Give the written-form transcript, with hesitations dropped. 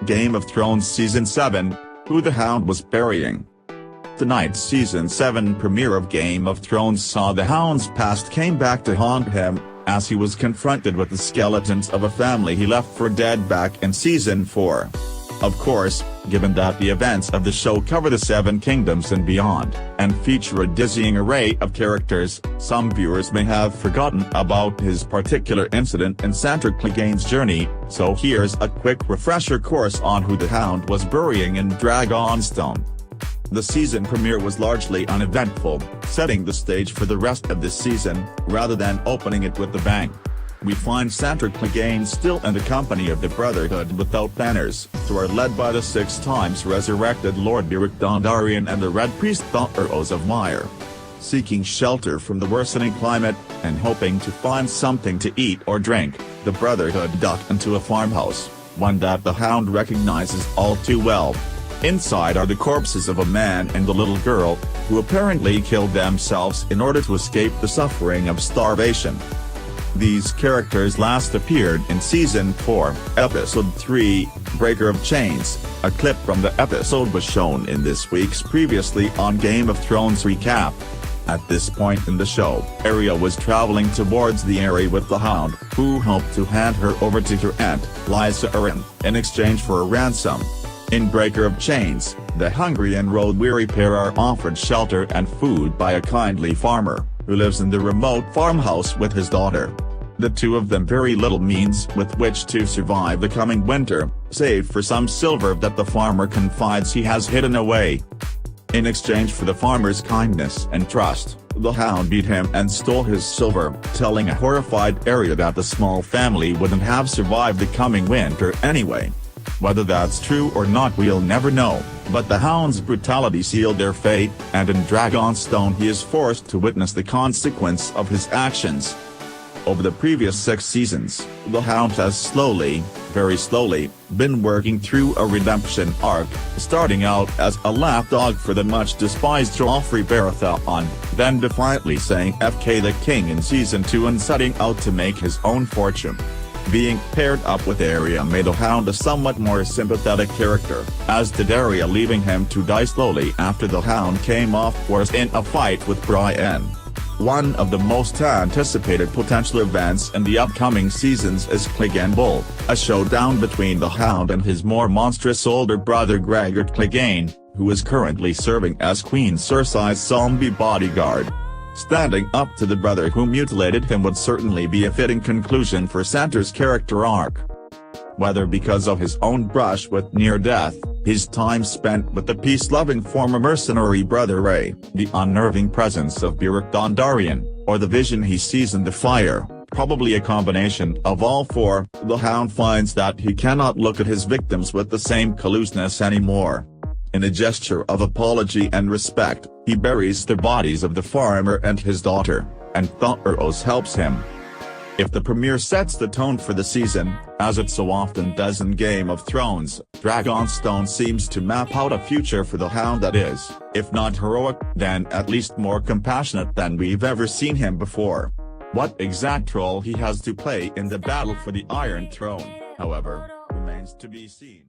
Game of Thrones Season 7, Who the Hound Was Burying. Tonight's Season 7 premiere of Game of Thrones saw the Hound's past came back to haunt him, as he was confronted with the skeletons of a family he left for dead back in Season 4. Of course, given that the events of the show cover the Seven Kingdoms and beyond, and feature a dizzying array of characters, some viewers may have forgotten about his particular incident in Sandor Clegane's journey, so here's a quick refresher course on who the Hound was burying in Dragonstone. The season premiere was largely uneventful, setting the stage for the rest of this season, rather than opening it with a bang. We find Sandor Clegane still in the company of the Brotherhood without banners, who are led by the 6 times resurrected Lord Beric Dondarrion and the Red Priest Thoros of Mire. Seeking shelter from the worsening climate, and hoping to find something to eat or drink, the Brotherhood duck into a farmhouse, one that the Hound recognizes all too well. Inside are the corpses of a man and a little girl, who apparently killed themselves in order to escape the suffering of starvation. These characters last appeared in Season 4, Episode 3, Breaker of Chains. A clip from the episode was shown in this week's Previously on Game of Thrones recap. At this point in the show, Arya was traveling towards the area with the Hound, who hoped to hand her over to her aunt, Lysa Arryn, in exchange for a ransom. In Breaker of Chains, the hungry and road-weary pair are offered shelter and food by a kindly farmer, who lives in the remote farmhouse with his daughter. The two of them very little means with which to survive the coming winter, save for some silver that the farmer confides he has hidden away. In exchange for the farmer's kindness and trust, the Hound beat him and stole his silver, telling a horrified Arya that the small family wouldn't have survived the coming winter anyway. Whether that's true or not we'll never know, but the Hound's brutality sealed their fate, and in Dragonstone he is forced to witness the consequence of his actions. Over the previous 6 seasons, the Hound has slowly, very slowly, been working through a redemption arc, starting out as a lapdog for the much-despised Joffrey Baratheon, then defiantly saying "FK the King" in Season 2 and setting out to make his own fortune. Being paired up with Arya made the Hound a somewhat more sympathetic character, as did Arya leaving him to die slowly after the Hound came off worst in a fight with Brienne. One of the most anticipated potential events in the upcoming seasons is Clegane Bull, a showdown between the Hound and his more monstrous older brother Gregor Clegane, who is currently serving as Queen Cersei's zombie bodyguard. Standing up to the brother who mutilated him would certainly be a fitting conclusion for Sandor's character arc. Whether because of his own brush with near-death, his time spent with the peace-loving former mercenary brother Ray, the unnerving presence of Beric Dondarrion, or the vision he sees in the fire, probably a combination of all 4, the Hound finds that he cannot look at his victims with the same closeness anymore. In a gesture of apology and respect, he buries the bodies of the farmer and his daughter, and Thoros helps him. If the premiere sets the tone for the season, as it so often does in Game of Thrones, Dragonstone seems to map out a future for the Hound that is, if not heroic, then at least more compassionate than we've ever seen him before. What exact role he has to play in the battle for the Iron Throne, however, remains to be seen.